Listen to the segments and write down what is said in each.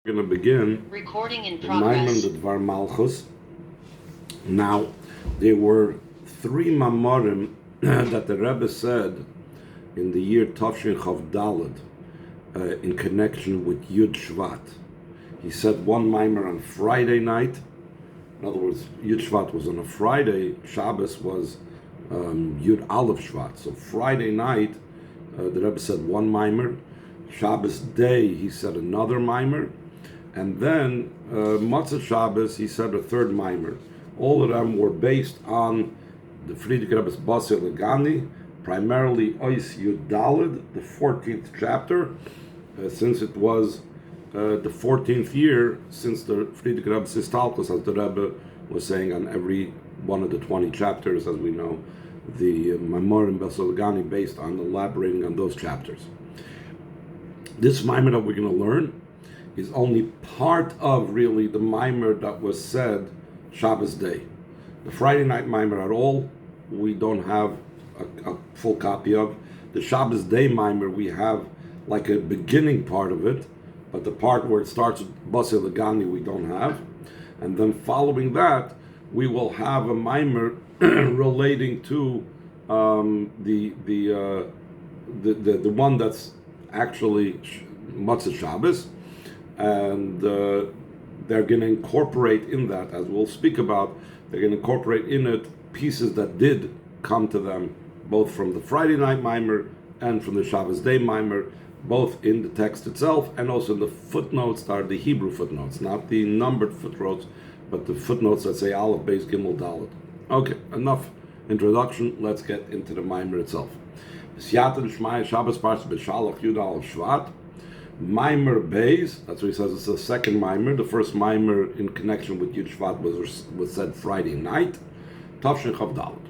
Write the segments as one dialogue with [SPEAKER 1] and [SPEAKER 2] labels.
[SPEAKER 1] We're going to begin
[SPEAKER 2] Recording in
[SPEAKER 1] the
[SPEAKER 2] progress.
[SPEAKER 1] Dvar Malchus. Now, there were three Mamorim that the Rebbe said in the year Tafshin Chav Daled in connection with Yud Shvat. He said one Maimer on Friday night. In other words, Yud Shvat was on a Friday. Shabbos was Yud Aleph Shvat. So Friday night, the Rebbe said one Maimer. Shabbos day, he said another Maimer. And then Matzah Shabbos, he said a third Maimer. All of them were based on the Friedrich Rebbe's Basel Legani, primarily Ois Yud Daled, the 14th chapter, since it was the 14th year since the Friedrich Rebbe's Istalkus, as the Rebbe was saying on every one of the 20 chapters, as we know, the Maimorim Basel Legani based on elaborating on those chapters. This Maimer that we're going to learn is only part of really the Maimer that was said Shabbos day. The Friday night Maimer at all, we don't have a full copy of. The Shabbos day Maimer, we have like a beginning part of it, but the part where it starts with Basel Legani we don't have. And then following that, we will have a Maimer relating to the one that's actually Matzah Shabbos, and they're going to incorporate in that, as we'll speak about, they're going to incorporate in it pieces that did come to them, both from the Friday night Maimer and from the Shabbos day Maimer, both in the text itself and also in the footnotes that are the Hebrew footnotes, not the numbered footnotes, but the footnotes that say Aleph, Beis, Gimel, Dalet. Okay, enough introduction, let's get into the Maimer itself. Siyatan Shmaya Shabbos Parsh B'Shalach Yud Aleph Shvat Maimer Beis. That's what he says. It's the second Maimer. The first Maimer in connection with Yud Shvat was said Friday night. Tafshin Chav Daled.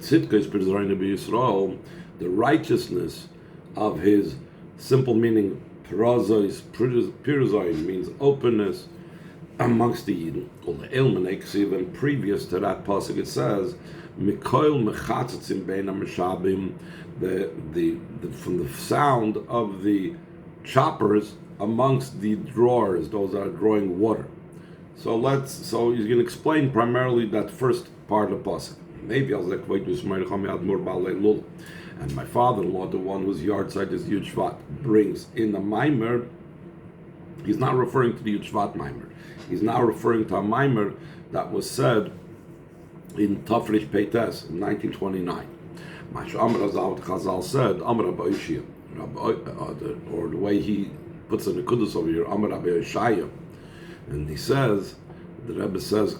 [SPEAKER 1] Tzidkos Prizorayna B'Yisrael. The righteousness of his simple meaning. Pirazoin means openness amongst the Yidden. And previous to that pasuk it says, Mikoil mechatzitzim bein ha-meshabim, from the sound of the choppers amongst the drawers, those that are drawing water. So he's going to explain primarily that first part of the pasuk. Maybe I'll say, and my father-in-law, the one whose yard site is Yud Shvat, brings in the Maimer. He's not referring to the Yud Shvat Maimer. He's now referring to a Maimer that was said in Tafrish Peites in 1929. Masha Amar Chazal said, Amar Rabbi Yishia, or the way he puts it in the Kudus over here, Amar Rabbi Yishaya. And he says, the Rebbe says,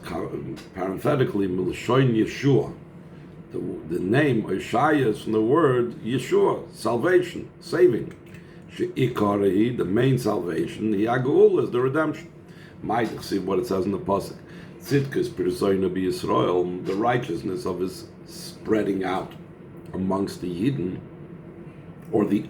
[SPEAKER 1] parenthetically, Milshoin Yeshua. The name Yishaya is from the word Yeshua, salvation, saving. She'ikarahi, the main salvation, Yagul is the redemption. Might see what it says in the pasuk. Tzidkos Prizorayna B'Yisrael, the righteousness of his spreading out amongst the Yidden, or the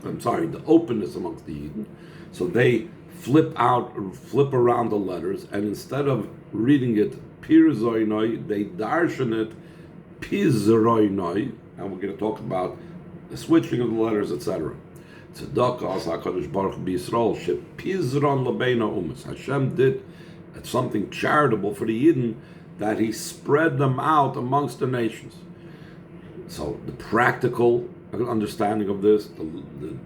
[SPEAKER 1] openness amongst the Yidden. So they flip around the letters, and instead of reading it Prizorayna, they darshan it Pizorayna, and we're going to talk about the switching of the letters, etc. Tzedakah as HaKadosh Baruch B'Yisrael shepizron lebeina umas. Hashem did something charitable for the Yidden, that He spread them out amongst the nations. So the practical understanding of this,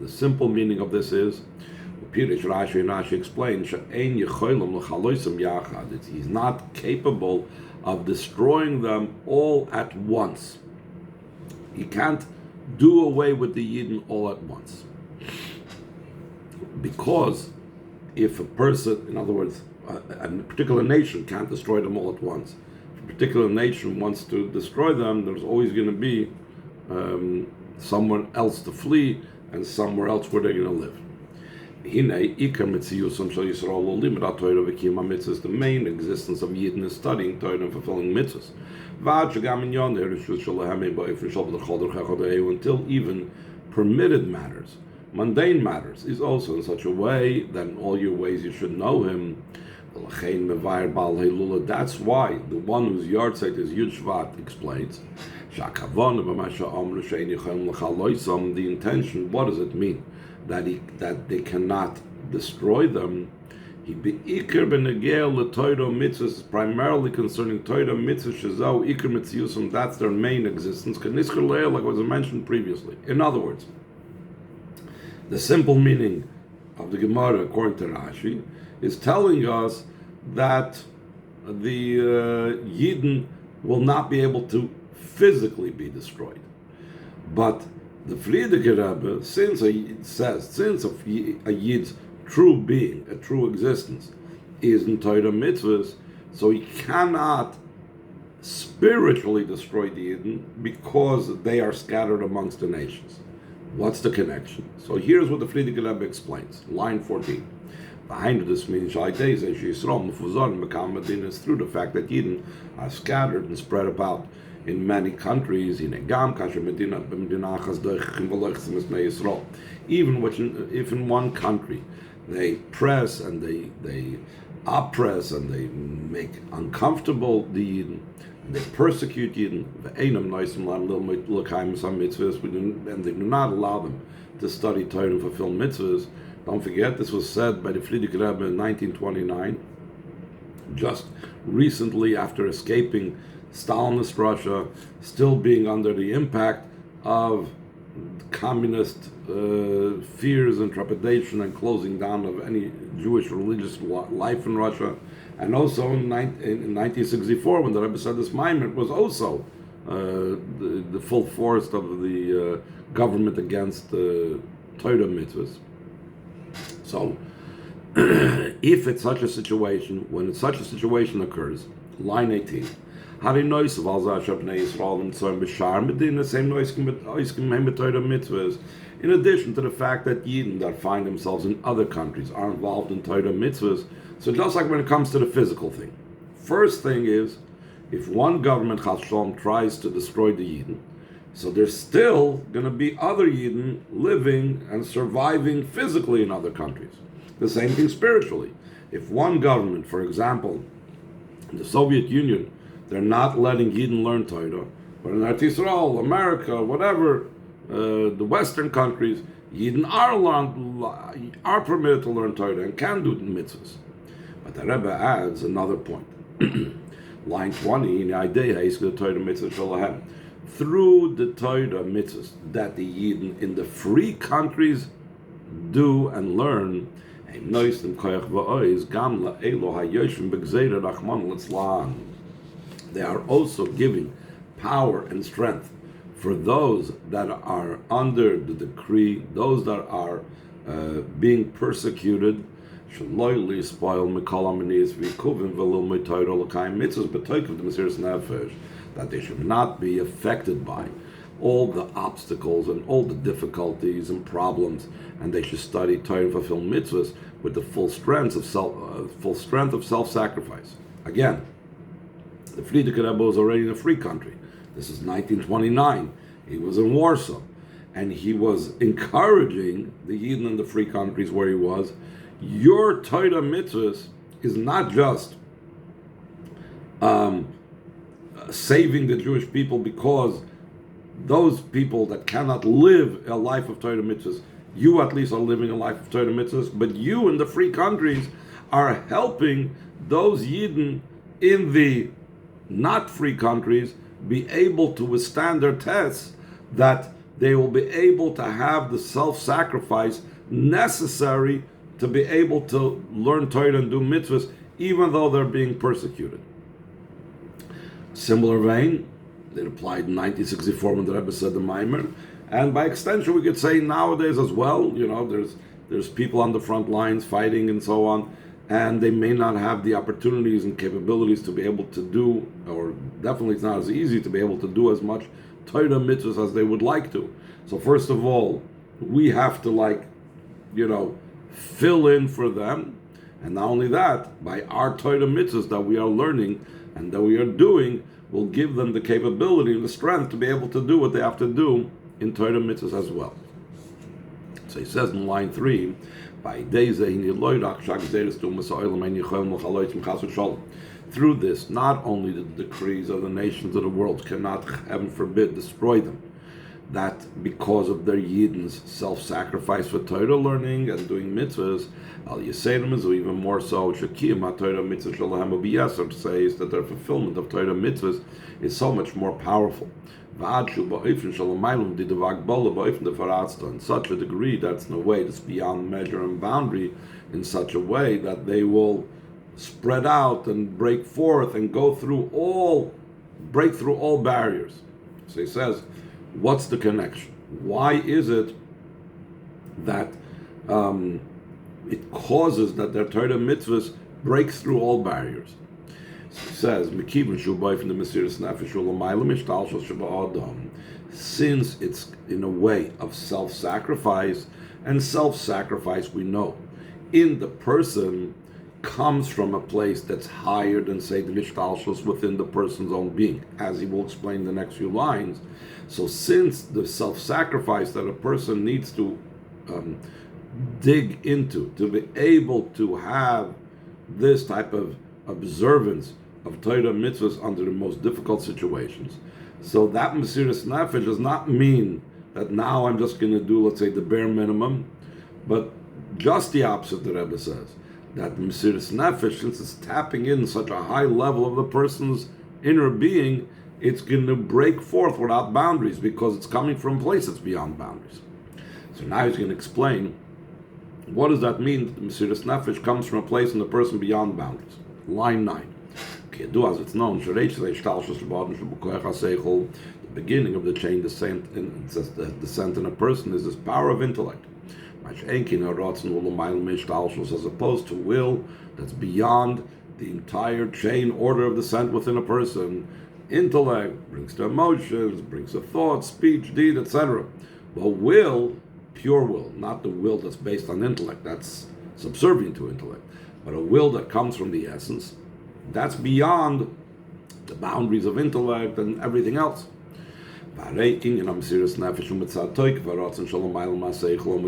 [SPEAKER 1] the simple meaning of this is, Pirish Rashi and Rashi explains, He's not capable of destroying them all at once. He can't do away with the Yidden all at once. Because if a person, in other words, a particular nation can't destroy them all at once. If a particular nation wants to destroy them, there's always going to be someone else to flee and somewhere else where they're going to live. The main existence of Yidden is studying Torah and fulfilling mitzvahs. Until even permitted matters, mundane matters, is also in such a way that in all your ways you should know Him. That's why the one whose yard site is Yud Shvat explains, the intention, what does it mean? That they cannot destroy them, He beikir benegel leTorah mitzvahs is primarily concerning Torah mitzvahs shezau ikir mitzvusum. That's their main existence. Kenisker leil, like was mentioned previously. In other words, the simple meaning of the Gemara, according to Rashi, is telling us that the Yidden will not be able to physically be destroyed. But the Frierdiker Rebbe, since a Yid's true being, a true existence, is in Torah mitzvahs, so he cannot spiritually destroy the Yidden because they are scattered amongst the nations. What's the connection? So here's what the Frierdiker Rebbe explains. Line 14. Behind this means is through the fact that Yidden are scattered and spread about in many countries. Even if in one country they press and they oppress and they make uncomfortable the Yidden, and they persecute Yidden, and they do not allow them to study Torah and fulfill mitzvahs. Don't forget, this was said by the Frierdiker Rebbe in 1929, just recently after escaping Stalinist Russia, still being under the impact of communist fears and trepidation and closing down of any Jewish religious life in Russia. And also in 1964, when the Rebbe said this Maimer, it was also the full force of the government against Torah mitzvahs. So, if it's such a situation, when such a situation occurs, line 18, in addition to the fact that Yidden that find themselves in other countries are involved in Torah mitzvahs, so just like when it comes to the physical thing, first thing is, if one government Chas Shalom tries to destroy the Yidden, so there's still going to be other Yidden living and surviving physically in other countries. The same thing spiritually. If one government, for example, in the Soviet Union, they're not letting Yidden learn Torah, but in Eretz Yisrael, America, whatever, the Western countries, Yidden are permitted to learn Torah and can do mitzvahs. But the Rebbe adds another point. Line 20, in the idea is the Torah mitzvah shalahem. Through the Torah mitzvahs that the Yidden in the free countries do and learn, they are also giving power and strength for those that are under the decree, those that are being persecuted, that they should not be affected by all the obstacles and all the difficulties and problems, and they should study Torah and fulfill mitzvahs with the full strength of self-sacrifice. Again, the Frierdiker Rebbe was already in a free country. This is 1929. He was in Warsaw, and he was encouraging the Yidden in the free countries where he was. Your Torah mitzvahs is not just saving the Jewish people because those people that cannot live a life of Torah mitzvahs, you at least are living a life of Torah mitzvahs, but you in the free countries are helping those Yidden in the not free countries be able to withstand their tests, that they will be able to have the self-sacrifice necessary to be able to learn Torah and do mitzvahs, even though they're being persecuted. Similar vein, it applied in 1964 when the Rebbe said the Maimer, and by extension we could say nowadays as well. You know, there's people on the front lines fighting and so on, and they may not have the opportunities and capabilities to be able to do, or definitely it's not as easy to be able to do as much Torah mitzvahs as they would like to. So first of all, we have to fill in for them, and not only that, by our Torah mitzvahs that we are learning and that we are doing, will give them the capability and the strength to be able to do what they have to do in Torah mitzvahs as well. So he says in line 3, through this, not only the decrees of the nations of the world cannot, heaven forbid, destroy them, that because of their Yidden's self-sacrifice for Torah learning and doing mitzvahs, Al Yisayim is even more so, Shakiyam HaTorah Mitzvah Shalahem Ubiyasar, to say is that their fulfillment of Torah mitzvahs is so much more powerful. In such a degree that's in a way that's beyond measure and boundary, in such a way that they will spread out and break forth and break through all barriers. So he says, what's the connection? Why is it that it causes that their Torah mitzvahs break through all barriers? So he says, since it's in a way of self-sacrifice, and self-sacrifice we know in the person comes from a place that's higher than, say, the Mishtalshus within the person's own being, as he will explain in the next few lines. So since the self-sacrifice that a person needs to dig into, to be able to have this type of observance of Torah mitzvahs under the most difficult situations, so that Mesiras Nefesh does not mean that now I'm just going to do, let's say, the bare minimum, but just the opposite, the Rebbe says. That Mesiras Nefesh, since it's tapping in such a high level of the person's inner being, it's going to break forth without boundaries because it's coming from a place that's beyond boundaries. So now he's going to explain, what does that mean that the Mesiras Nefesh comes from a place in the person beyond boundaries? Line 9. Okay, do as it's known, the beginning of the chain descent in a person is this power of intellect. As opposed to will that's beyond the entire chain order of descent within a person. Intellect brings to emotions, brings to thought, speech, deed, etc. But will, pure will, not the will that's based on intellect, that's subservient to intellect, but a will that comes from the essence, that's beyond the boundaries of intellect and everything else. And we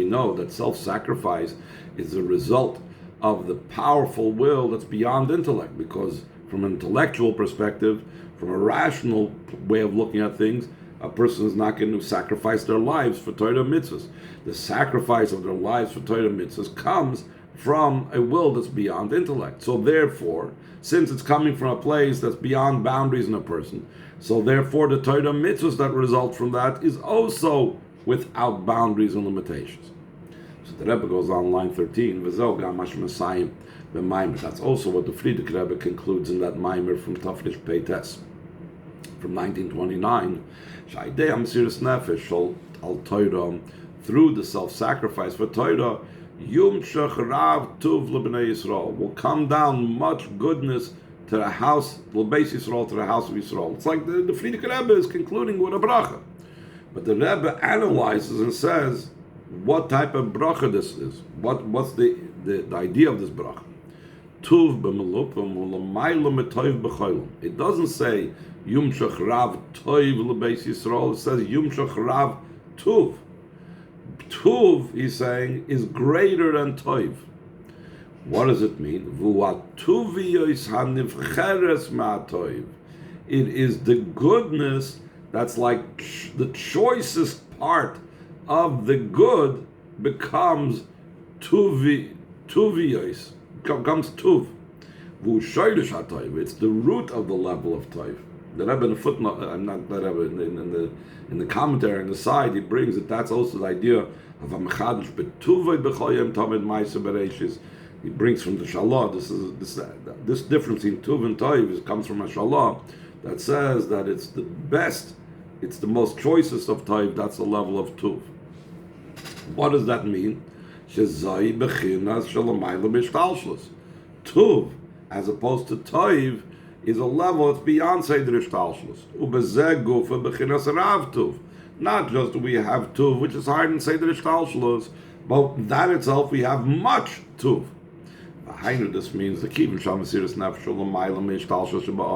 [SPEAKER 1] know that self-sacrifice is the result of the powerful will that's beyond intellect, because from an intellectual perspective, from a rational way of looking at things, a person is not going to sacrifice their lives for Torah mitzvahs. The sacrifice of their lives for Torah mitzvahs comes from a will that's beyond intellect. So therefore, since it's coming from a place that's beyond boundaries in a person, so therefore the Torah mitzvahs that result from that is also without boundaries and limitations. So the Rebbe goes on line 13, that's also what the Frierdiker Rebbe concludes in that Maimer from Tafrish Peites from 1929. Through the self-sacrifice for Torah, will come down much goodness to the house, L'beis Yisrael, to the house of Yisrael. It's like the Frierdiker Rebbe is concluding with a bracha. But the Rebbe analyzes and says what type of bracha this is. What's the idea of this bracha? Tuv b'melupim u'lamayla metoiv b'cholim. It doesn't say Yumshach Rav Toiv L'beis Yisrael. It says Yumshach Rav Tuv. Tuv, he's saying, is greater than Toiv. What does it mean? It is the goodness that's like the choicest part of the good becomes tuviyos, becomes tuv. It's the root of the level of Toiv. The Rebbe in the footnote, not the Rebbe, in the commentary on the side, he brings that that's also the idea of a mechadish betuvay b'choyem tamid ma'aser bereishis. He brings from the Shalah. This difference in Tuv and Toiv comes from a Shalah that says that it's the best, it's the most choicest of Toiv. That's the level of Tuv. What does that mean? Shezai bechinas shalamayla b'shtalshus. Tuv, as opposed to Toiv, is a level that's beyond Seder Ishtalshus. Ubezeh gufa bechinas rav Tuv. Not just we have Tuv, which is higher than Seder Ishtalshus, but that itself we have much Tuv. This means the Kivin Shamasiris Nefshul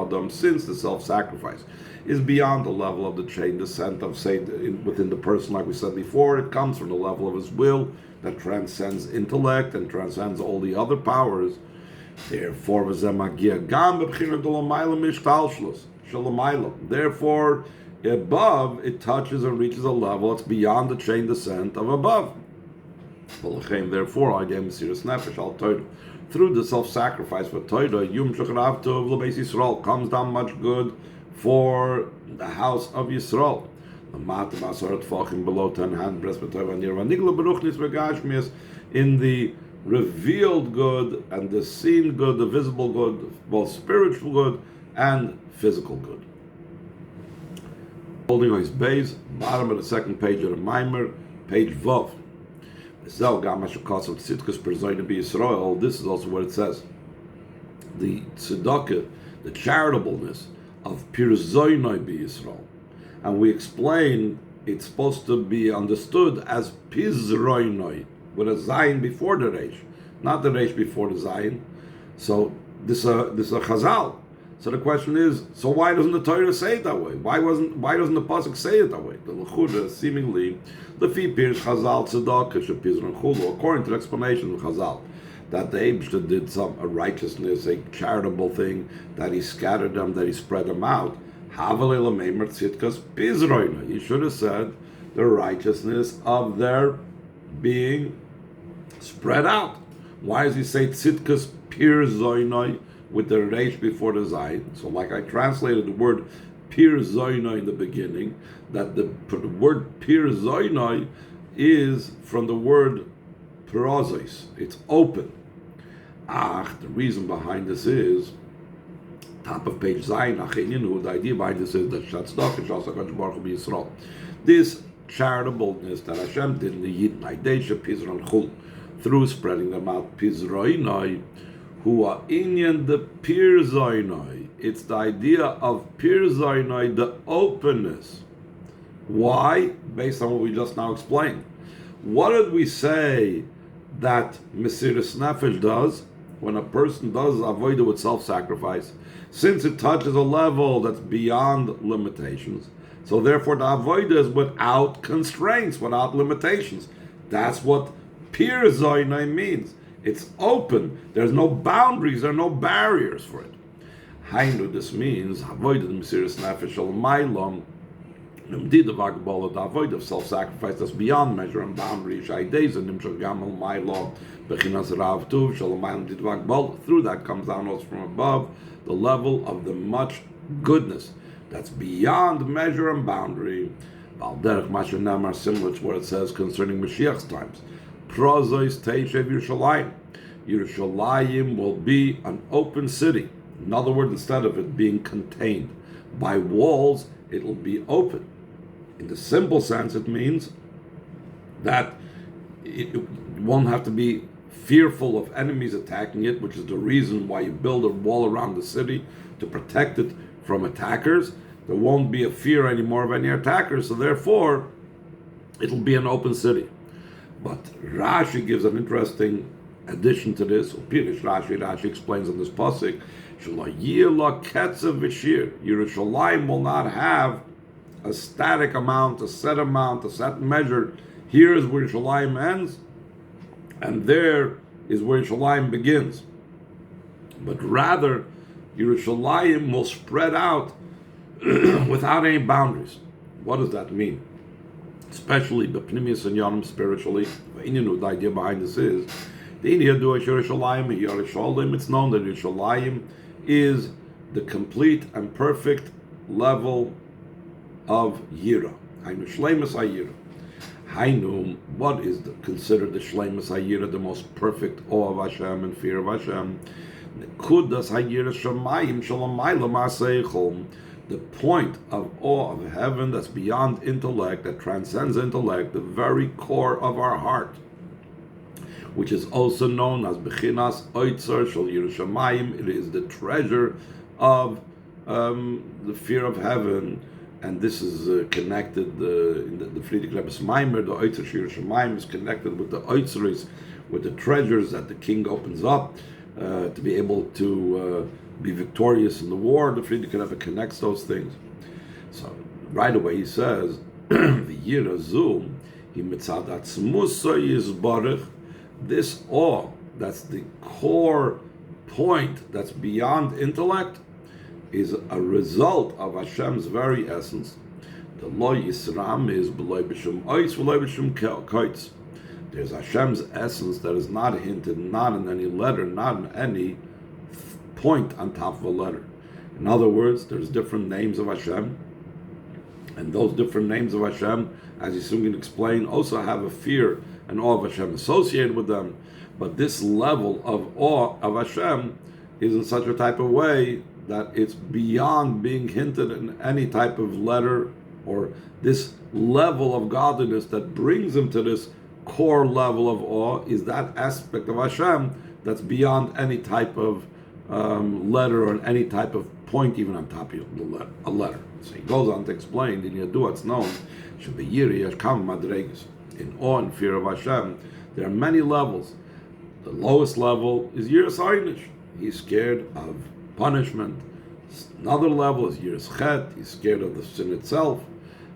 [SPEAKER 1] Adam, since the self-sacrifice is beyond the level of the chain descent of, say, within the person, like we said before, it comes from the level of his will that transcends intellect and transcends all the other powers. Therefore, Above, it touches and reaches a level that's beyond the chain descent of above. Therefore, I gave Mesiras Nefesh al Torah. Through the self-sacrifice for Torah, Yum Shecharav Tov L'Beis Yisrael comes down much good for the house of Yisrael. The Mat Masarat Fachim below 10 handbreadths B'Torah Vanigla Beruchnis V'Gashmias, in the revealed good and the seen good, the visible good, both spiritual good and physical good. Holding on his base, bottom of the second page of the Maimer, page Vav. This is also what it says. The tzedakah, the charitableness of Pirzoinoi B'Yisrael. And we explain it's supposed to be understood as Pizroinoi, with a Zayin before the Reish, not the Reish before the Zayin. So this is a Chazal. So the question is, so why doesn't the Torah say it that way? Why doesn't the pasuk say it that way? The L'chuda seemingly Lefi Pirsh Chazal Tzedakah Shepizron Chulu, according to the explanation of Chazal, that the Eibshter did a righteousness, a charitable thing, that he scattered them, that he spread them out. He should have said the righteousness of their being spread out. Why does he say Tzidkas Pirzoinoi with the Reish before the Zayin? So like I translated the word Pirzoinoi in the beginning, that the word Pirzoinoi is from the word Prozos. It's open. The reason behind this is top of page Zayin, the idea behind this is that Shatzdak and Shasakash Baruch Hu Yisrael. This charitableness that Hashem did in the Yidin, Aidesha Pizron Chul, through spreading them out, Pizroinoi, who are inyan the Pirzoinoi. It's the idea of Pirzoinoi, the openness. Why? Based on what we just now explained. What did we say that Mesiras Nefesh does when a person does avodah with self-sacrifice? Since it touches a level that's beyond limitations, so therefore the avodah is without constraints, without limitations. That's what Pirzoinoi means. It's open. There's no boundaries. There are no barriers for it. Hainu, this means avodah Mesiras Nefesh al Mailam, the avoid of self-sacrifice that's beyond measure and boundary. Through that comes down also from above the level of the much goodness that's beyond measure and boundary. Similar to what it says concerning Mashiach's times. Yerushalayim will be an open city. In other words, instead of it being contained by walls, it will be open. In the simple sense, it means that it won't have to be fearful of enemies attacking it, which is the reason why you build a wall around the city to protect it from attackers. There won't be a fear anymore of any attackers, so therefore, it'll be an open city. But Rashi gives an interesting addition to this. Rashi explains on this pasuk, Yerushalayim will not have a static amount, a set measure. Here is where Yerushalayim ends, and there is where Yerushalayim begins. But rather, Yerushalayim will spread out without any boundaries. What does that mean? Especially the Pnimius and Yonim spiritually. The idea behind this is Yerushalayim. It's known that Yerushalayim is the complete and perfect level of Yira. Hainu Shleimus HaYira. Hainu, what is considered the Shleimus HaYira, the most perfect awe of Hashem and fear of Hashem? Nekudas HaYira Shamayim Shalamayla Ma'aseichol. The point of awe of heaven that's beyond intellect, that transcends intellect, the very core of our heart, which is also known as Bechinas Oitzer Shal Yerushalayim. It is the treasure of the fear of heaven, and this is connected in the Friedrich Rebbe's Maimer. The Oitzer Shal Yerushalayim is connected with the Oitzeris, with the treasures that the king opens up to be able to be victorious in the war. The Friedrich Rebbe connects those things. So right away he says, the Yira Zu, he mitzadat smusa yizbarich. This awe, that's the core point, that's beyond intellect, is a result of Hashem's very essence. The lo yisram is below b'shum ois, below b'shum koitz. There's Hashem's essence that is not hinted, not in any letter, not in any point on top of a letter. In other words, there's different names of Hashem, and those different names of Hashem, as you soon can explain, also have a fear and awe of Hashem associated with them. But this level of awe of Hashem is in such a type of way that it's beyond being hinted in any type of letter, or this level of godliness that brings him to this core level of awe is that aspect of Hashem that's beyond any type of letter or any type of point even on top of a letter. So he goes on to explain, in Yadua it's known, in awe and fear of Hashem, there are many levels. The lowest level is Yiras Einish. He's scared of punishment. Another level is Yiras Chet. He's scared of the sin itself.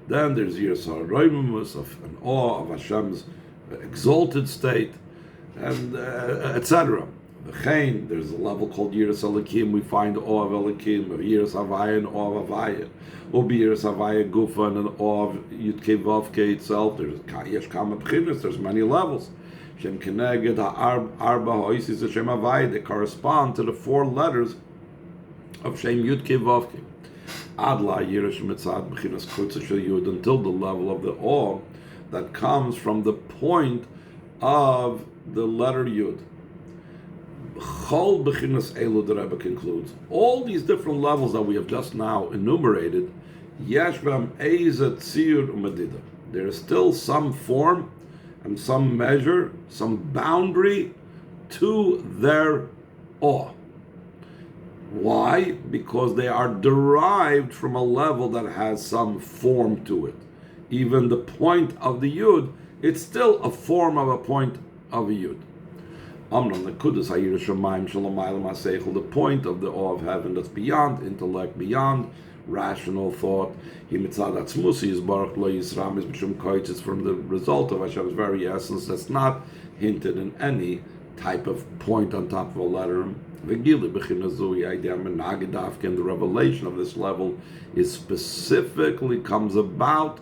[SPEAKER 1] Then there's Yiras HaRoimus, of an awe of Hashem's exalted state, and etc. There's a level called Yiras Elikim. We find awe of Elikim, of Yiras Havaya and awe of Havaya. Ubi Yiras Havaya Gufa and an awe of Yudke Vavke itself. There's Yesh Kama B'chinas. There's many levels. Shem Keneged Arba Ha'oisis Hashem Havaya. They correspond to the four letters of Shem Yudke Vavke. Adla Yiras Mitzad B'chinas Kutza Shel Yud, until the level of the awe that comes from the point of the letter Yud. Chol B'chinas Elu, the Rebbe concludes, all these different levels that we have just now enumerated, Yesh B'am Eizet Tzir U'Medida. There is still some form and some measure, some boundary to their awe. Why? Because they are derived from a level that has some form to it. Even the point of the Yud, it's still a form of a point of a Yud. The point of the awe of heaven that's beyond intellect, beyond rational thought. It's from the result of Hashem's very essence that's not hinted in any type of point on top of a letter. And the revelation of this level is specifically comes about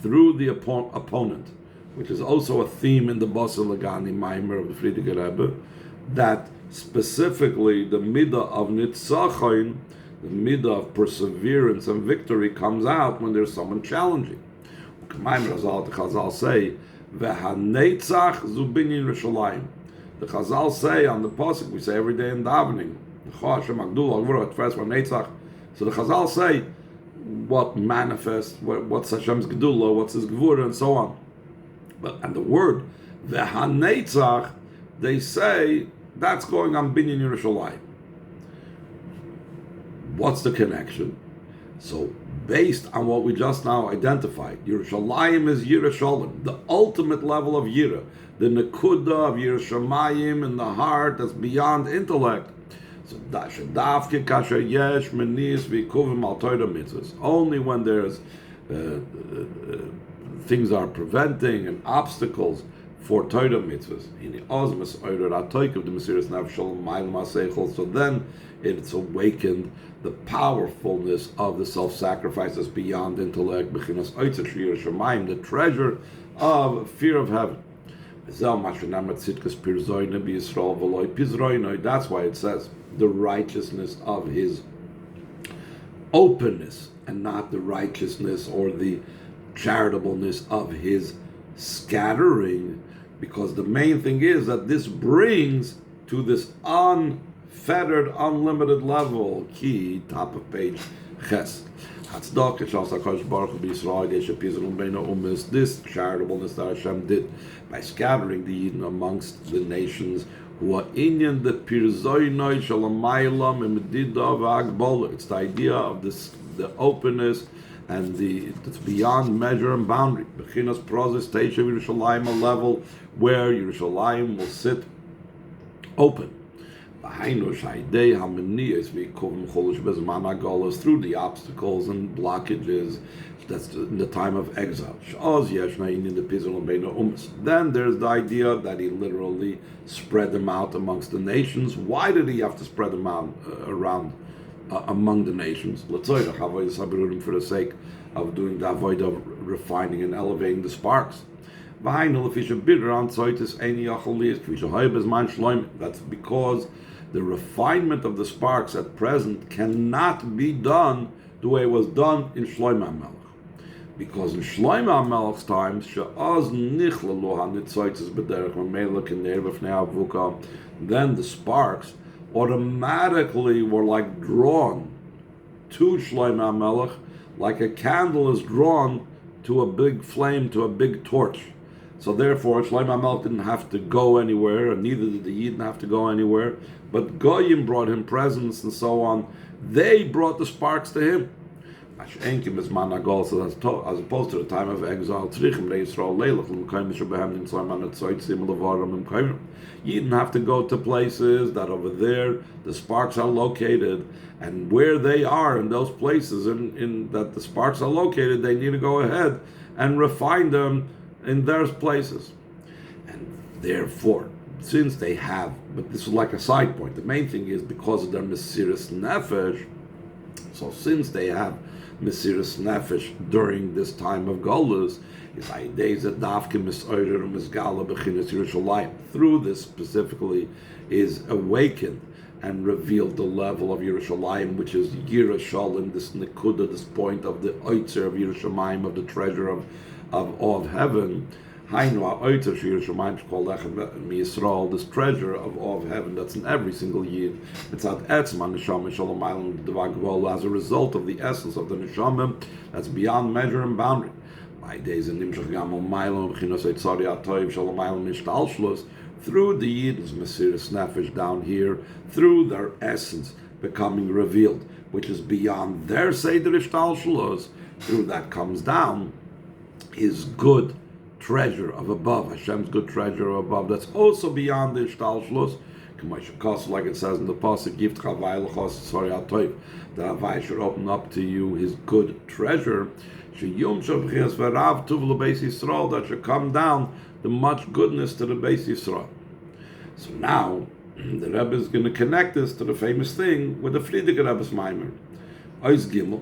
[SPEAKER 1] through the opponent, which is also a theme in the Basel Lagani Maimer of the Friedrich Rebbe, that specifically the midah of nitzachon, the midah of perseverance and victory, comes out when there's someone challenging. The Chazal say, "V'haneitzach zu binyan Yerushalayim." The Chazal say on the pasuk, we say every day in davening, so the Chazal say what manifests, what's Hashem's Gedula, what's His Gevura, and so on. And the word V'haneitzach, they say that's going on Binyan Yerushalayim. What's the connection? So, based on what we just now identified, Yerushalayim is Yerushalayim, the ultimate level of Yira, the Nekuda of Yerushalayim in the heart that's beyond intellect. So, Dafke Kasher Yesh Menis V'Kuvim Al Torah Mitzvahs. Only when there's things are preventing and obstacles for Torah mitzvahs. So then it's awakened the powerfulness of the self-sacrifices beyond intellect, the treasure of fear of heaven. That's why it says the righteousness of his openness, and not the righteousness or the charitableness of his scattering, because the main thing is that this brings to this unfettered, unlimited level. Key, top of page Ches. This charitableness that Hashem did by scattering the Yidden amongst the nations who are inyan the pirzoinoi shalamaylam imedidav agbola. It's the idea of this, the openness and it's beyond measure and boundary. Bechinas prozis teisha Yerushalayim, a level where Yerushalayim will sit open. Through the obstacles and blockages, that's in the time of exile. Then there's the idea that he literally spread them out amongst the nations. Why did he have to spread them out around among the nations. For the sake of doing the avoid of refining and elevating the sparks. That's because the refinement of the sparks at present cannot be done the way it was done in Shlomo HaMelech. Because in Shlomo HaMelech's times, then the sparks automatically were like drawn to Shlomo HaMelech, like a candle is drawn to a big flame, to a big torch. So therefore, Shlomo HaMelech didn't have to go anywhere, and neither did the Yidden have to go anywhere. But Goyim brought him presents and so on. They brought the sparks to him. As opposed to the time of exile, you didn't have to go to places that over there the sparks are located, and where they are in those places in that the sparks are located, they need to go ahead and refine them in their places. And therefore, since they have, but this is like a side point, the main thing is because of their Mesiras Nefesh, so since they have Mesiras Nefesh during this time of Golus, through this specifically is awakened and revealed the level of Yerushalayim, which is Yerushalayim, this Nekuda, this point of the Oitzer of Yerushalayim, of the treasure of heaven. This treasure of awe of heaven that's in every single Yid. It's at Etzman Neshama Shalom as a result of the essence of the Neshama that's beyond measure and boundary. By days in Nimshach Gamel Mailon Chinosei Tzari Atoiv Shalom Mailon Mishtalshlos, through the Yid's Mesiras Nefesh down here, through their essence becoming revealed, which is beyond their Seder Ishtalshlos, through that comes down his good treasure of above, Hashem's good treasure of above, that's also beyond the Ishtalshlos, like it says in the Pasuk, Gift Chavai L'chos Tzari Atoiv, that Havai should open up to you his good treasure, that should come down the much goodness to the Beis Yisrael. So now the Rebbe is going to connect this to the famous thing with the Frierdiker Rebbe's Maimer. Ois Gimel,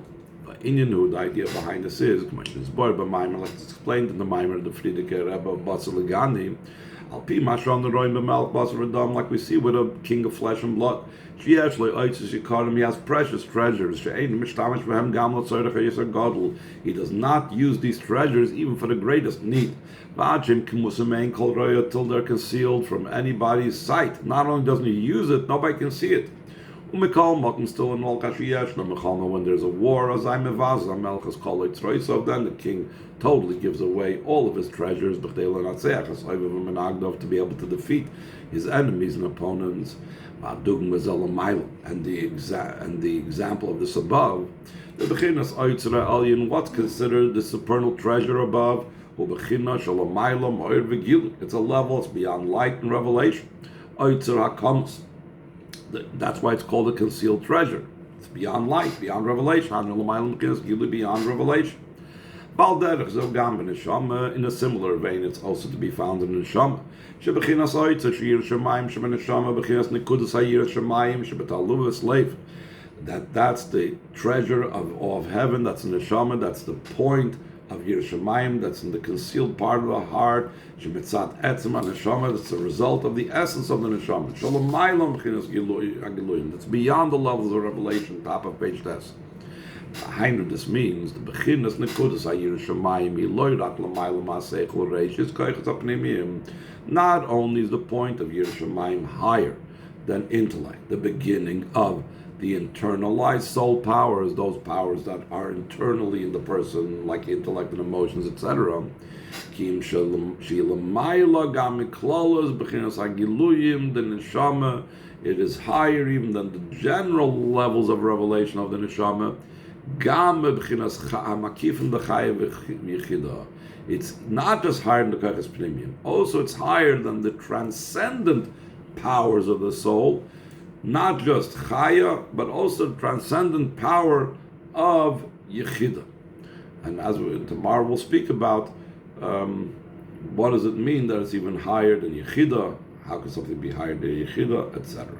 [SPEAKER 1] the idea behind this is, like it's explained in the Maimer of the Frierdiker Rebbe of Basel Legani, like we see with a king of flesh and blood. He has precious treasures. He does not use these treasures even for the greatest need. Till they're concealed from anybody's sight. Not only doesn't he use it, nobody can see it. Still in all when there's a war, so then the king totally gives away all of his treasures to be able to defeat his enemies and opponents. And the example of this above, what's considered the supernal treasure above, it's a level, it's beyond light and revelation. That's why it's called a concealed treasure. It's beyond light, beyond revelation. Beyond revelation. In a similar vein, it's also to be found in the Neshama. That's the treasure of heaven, that's in the Neshama, that's the point of Yerushalayim, that's in the concealed part of the heart. That's the result of the essence of the Neshama. That's beyond the levels of revelation, top of page 10. This means the beginnas nekudas Yerushalayim not only is the point of Yerushalayim higher than intellect, the beginning of the internalized soul powers, those powers that are internally in the person, like intellect and emotions, etc. The neshama, it is higher even than the general levels of revelation of the neshama. It's not just higher than the Kachas Pnimiyim, also it's higher than the transcendent powers of the soul, not just Chaya, but also the transcendent power of Yechida. And as tomorrow we'll speak about what does it mean that it's even higher than Yechida, how can something be higher than Yechida, etc.